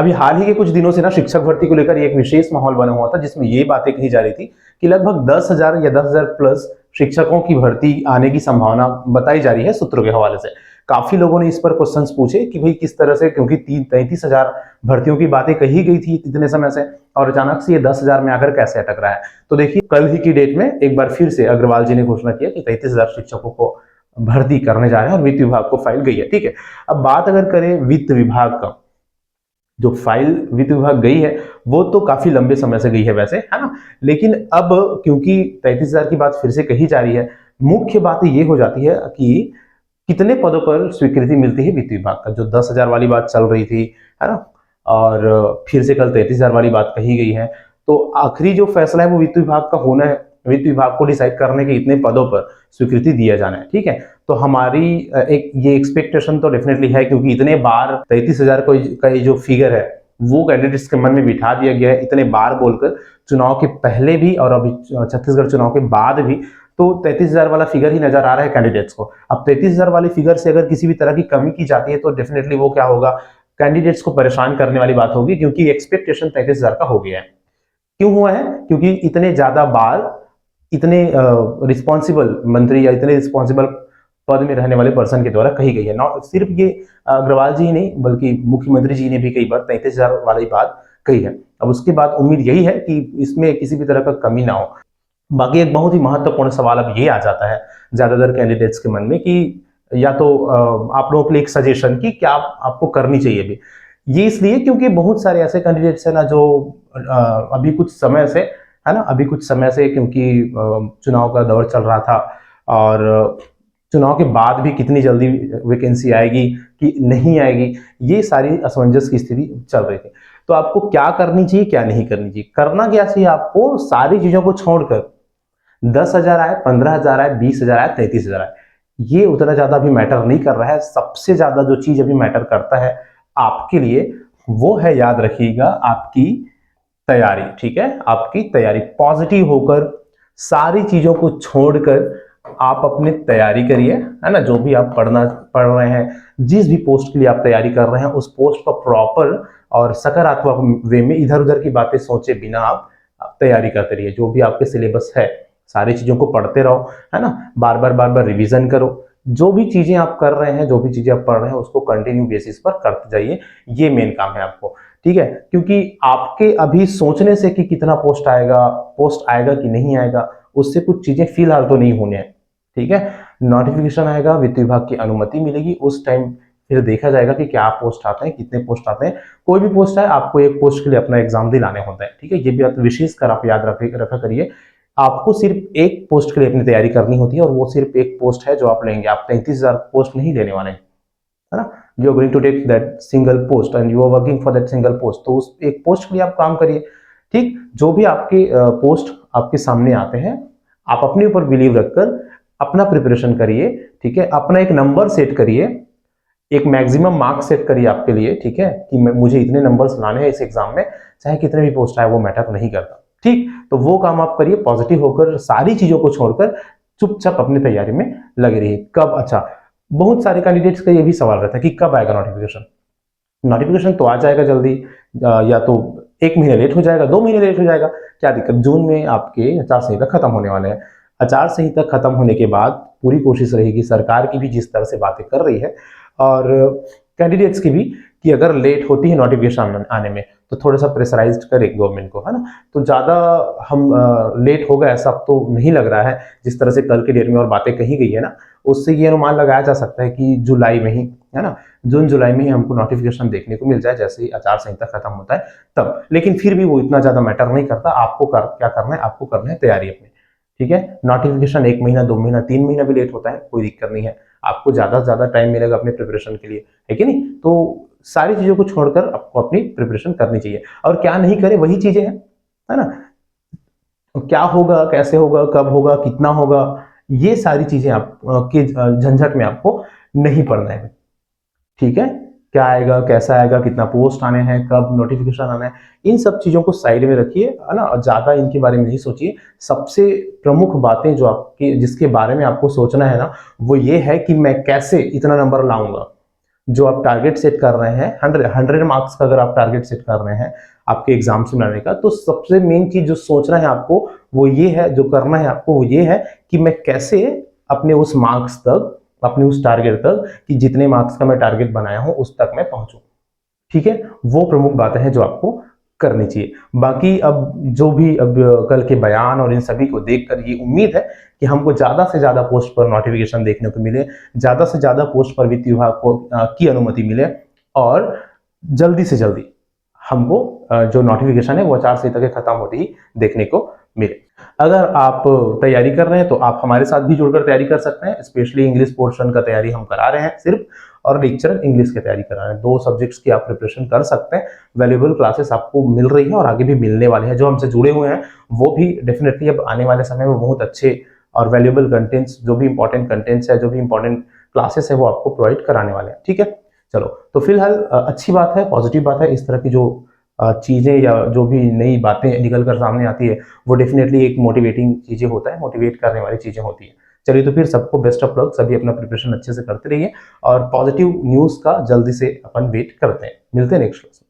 अभी हाल ही के कुछ दिनों से ना शिक्षक भर्ती को लेकर एक विशेष माहौल बना हुआ था, जिसमें ये बातें कही जा रही थी कि लगभग 10,000 या 10,000 प्लस शिक्षकों की भर्ती आने की संभावना बताई जा रही है सूत्रों के हवाले से। काफी लोगों ने इस पर क्वेश्चंस पूछे कि भाई किस तरह से, क्योंकि 33,000 भर्तियों की बातें कही गई थी इतने समय से, और अचानक से ये 10,000 में आकर कैसे अटक रहा है। तो देखिए, कल ही की डेट में एक बार फिर से अग्रवाल जी ने घोषणा किया कि 33,000 शिक्षकों को भर्ती करने जा रहे हैं और वित्त विभाग को फाइल गई है। ठीक है, अब बात अगर करें वित्त विभाग का, जो फाइल वित्त विभाग गई है वो तो काफी लंबे समय से गई है वैसे, है ना। लेकिन अब क्योंकि 33,000 की बात फिर से कही जा रही है, मुख्य बात ये हो जाती है कि कितने पदों पर स्वीकृति मिलती है वित्त विभाग का। जो 10,000 वाली बात चल रही थी, है ना, और फिर से कल 33,000 वाली बात कही गई है, तो आखिरी जो फैसला है वो वित्त विभाग का होना है। वित्त विभाग को डिसाइड करने के इतने पदों पर स्वीकृति दिया जाना है। ठीक है, तो हमारी एक ये एक्सपेक्टेशन तो डेफिनेटली है, क्योंकि इतने बार 33,000 का ये जो फिगर है वो कैंडिडेट्स के मन में बिठा दिया गया है, इतने बार बोलकर, चुनाव के पहले भी और अभी छत्तीसगढ़ चुनाव के बाद भी। तो 33,000 वाला फिगर ही नजर आ रहा है कैंडिडेट्स को। अब 33,000 वाले फिगर से अगर किसी भी तरह की कमी की जाती है तो डेफिनेटली वो क्या होगा, कैंडिडेट्स को परेशान करने वाली बात होगी, क्योंकि एक्सपेक्टेशन 33,000 का हो गया है। क्यों हुआ है? क्योंकि इतने ज्यादा बार इतने रिस्पॉन्सिबल मंत्री या इतने रिस्पॉन्सिबल पद में रहने वाले पर्सन के द्वारा कही गई है। नॉट सिर्फ ये अग्रवाल जी नहीं, बल्कि मुख्यमंत्री जी ने भी कई बार 33,000 वाली बात कही है। अब उसके बाद उम्मीद यही है कि इसमें किसी भी तरह का कमी ना हो। बाकी एक बहुत ही महत्वपूर्ण सवाल अब ये आ जाता है ज्यादातर कैंडिडेट्स के मन में कि या तो आप लोगों के लिए एक सजेशन कि क्या आपको करनी चाहिए भी। ये इसलिए क्योंकि बहुत सारे ऐसे कैंडिडेट्स हैं ना जो अभी कुछ समय से, है ना, अभी कुछ समय से, क्योंकि चुनाव का दौर चल रहा था और चुनाव के बाद भी कितनी जल्दी वैकेंसी आएगी कि नहीं आएगी, ये सारी असमंजस की स्थिति चल रही थी। तो आपको क्या करनी चाहिए, क्या नहीं करनी चाहिए, करना क्या चाहिए आपको, सारी चीजों को छोड़कर 10,000 आए, 15,000 आए, 20,000 आए, 33,000 आए, ये उतना ज्यादा अभी मैटर नहीं कर रहा है। सबसे ज्यादा जो चीज अभी मैटर करता है आपके लिए वो है, याद रखिएगा, आपकी तैयारी। ठीक है, आपकी तैयारी, पॉजिटिव होकर सारी चीजों को छोड़कर आप अपनी तैयारी करिए, है ना। जो भी आप पढ़ रहे हैं, जिस भी पोस्ट के लिए आप तैयारी कर रहे हैं, उस पोस्ट पर प्रॉपर और सकारात्मक वे में इधर उधर की बातें सोचे बिना आप तैयारी करते रहिए। जो भी आपके सिलेबस है सारी चीजों को पढ़ते रहो, है ना, बार बार रिवीजन करो। जो भी चीजें आप कर रहे हैं, जो भी चीजें आप पढ़ रहे हैं, उसको कंटिन्यू बेसिस पर करते जाइए। ये मेन काम है आपको। ठीक है, क्योंकि आपके अभी सोचने से कि कितना पोस्ट आएगा कि नहीं आएगा, उससे कुछ चीजें फिलहाल तो नहीं होने हैं। ठीक है, नोटिफिकेशन आएगा, वित्त विभाग की अनुमति मिलेगी, उस टाइम फिर देखा जाएगा कि क्या पोस्ट आते हैं, कितने पोस्ट आते हैं। कोई भी पोस्ट आए, आपको एक पोस्ट के लिए अपना एग्जाम दिलाने होता है। ठीक है, ये भी आप विशेष कर आप याद रखा करिए। आपको सिर्फ एक पोस्ट के लिए अपनी तैयारी करनी होती है, और वो सिर्फ एक पोस्ट है जो आप लेंगे। आप 33,000 पोस्ट नहीं लेने वाले हैं, है ना। You are going to take that single post and you are working for that single post. तो उस एक पोस्ट के लिए आप काम करिए। ठीक, जो भी आपके पोस्ट आपके सामने आते हैं, आप अपने ऊपर बिलीव रखकर अपना प्रिपरेशन करिए। ठीक है, अपना एक नंबर सेट करिए, एक मैक्सिमम मार्क्स सेट करिए आपके लिए। ठीक है, कि मुझे इतने नंबर्स लाने हैं इस एग्जाम में, चाहे कितने भी पोस्ट आए वो मैटर नहीं करता। ठीक, तो वो काम आप करिए, पॉजिटिव होकर, सारी चीजों को छोड़कर चुपचाप अपनी तैयारी में लगे रहिए। कब? अच्छा, बहुत सारे कैंडिडेट्स का ये भी सवाल रहता है कि कब आएगा नोटिफिकेशन। नोटिफिकेशन तो आ जाएगा जल्दी, या तो 1 महीने लेट हो जाएगा, 2 महीने लेट हो जाएगा, क्या दिक्कत। जून में आपके आचार संहिता खत्म होने वाले हैं। आचार संहिता खत्म होने के बाद पूरी कोशिश रहेगी सरकार की भी, जिस तरह से बातें कर रही है, और कैंडिडेट्स की भी, कि अगर लेट होती है नोटिफिकेशन आने में तो थोड़ा सा प्रेशराइज्ड करे गवर्नमेंट को, है ना। तो ज्यादा हम लेट होगा ऐसा अब तो नहीं लग रहा है। जिस तरह से कल के डेट में और बातें कही गई है ना, उससे ये अनुमान लगाया जा सकता है कि जुलाई में ही, है ना, जून जुलाई में ही हमको नोटिफिकेशन देखने को मिल जाए, जैसे ही आचार संहिता खत्म होता है तब। लेकिन फिर भी वो इतना ज्यादा मैटर नहीं करता। आपको क्या करना है, आपको करना है तैयारी अपनी। ठीक है, नोटिफिकेशन 1 महीना, 2 महीना, 3 महीना भी लेट होता है, कोई दिक्कत नहीं है। आपको ज्यादा से ज्यादा टाइम मिलेगा अपने प्रिपरेशन के लिए, है कि नहीं। तो सारी चीजों को छोड़कर आपको अपनी प्रिपरेशन करनी चाहिए। और क्या नहीं करे वही चीजें हैं, है ना। क्या होगा, कैसे होगा, कब होगा, कितना होगा, ये सारी चीजें आप के झंझट में आपको नहीं पड़ना है। ठीक है, क्या आएगा, कैसा आएगा, कितना पोस्ट आने हैं, कब नोटिफिकेशन आना है, इन सब चीजों को साइड में रखिए, है ना। ज्यादा इनके बारे में नहीं सोचिए। सबसे प्रमुख बातें जो आपकी, जिसके बारे में आपको सोचना है ना, वो ये है कि मैं कैसे इतना नंबर लाऊंगा। जो आप टारगेट सेट कर रहे हैं 100 मार्क्स का अगर आप टारगेट सेट कर रहे हैं आपके एग्जाम से मिलाने का, तो सबसे मेन चीज जो सोचना है आपको वो ये है, जो करना है आपको वो ये है कि मैं कैसे अपने उस मार्क्स तक, अपने उस टारगेट तक, कि जितने मार्क्स का मैं टारगेट बनाया हूं उस तक मैं पहुंचूं। ठीक है, वो प्रमुख बातें हैं जो आपको करनी चाहिए। बाकी अब जो भी अब कल के बयान और इन सभी को देखकर ये उम्मीद है कि हमको ज्यादा से ज्यादा पोस्ट पर नोटिफिकेशन देखने को मिले, ज्यादा से ज्यादा पोस्ट पर वित्त विभाग को की अनुमति मिले, और जल्दी से जल्दी हमको जो नोटिफिकेशन है वो आचार संहिता के खत्म होते ही देखने को मिले। अगर आप तैयारी कर रहे हैं तो आप हमारे साथ भी जुड़कर तैयारी कर सकते हैं। स्पेशली इंग्लिश पोर्शन का तैयारी हम करा रहे हैं सिर्फ, और लेक्चर इंग्लिश की तैयारी करा रहे हैं। 2 सब्जेक्ट्स की आप प्रिपरेशन कर सकते हैं। वैल्यूएबल क्लासेस आपको मिल रही है और आगे भी मिलने वाले हैं। जो हमसे जुड़े हुए हैं वो भी डेफिनेटली अब आने वाले समय में बहुत अच्छे और वैल्यूएबल कंटेंट्स, जो भी इंपॉर्टेंट कंटेंट्स है, जो भी इंपॉर्टेंट क्लासेस है, वो आपको प्रोवाइड कराने वाले हैं। ठीक है, चलो तो फिलहाल अच्छी बात है, पॉजिटिव बात है। इस तरह की जो चीजें या जो भी नई बातें निकल कर सामने आती है वो डेफिनेटली एक मोटिवेटिंग चीजें होता है, मोटिवेट करने वाली चीजें होती है। चलिए तो फिर सबको बेस्ट ऑफ लक, सभी अपना प्रिपरेशन अच्छे से करते रहिए और पॉजिटिव न्यूज का जल्दी से अपन वेट करते हैं। मिलते हैं नेक्स्ट क्लास में।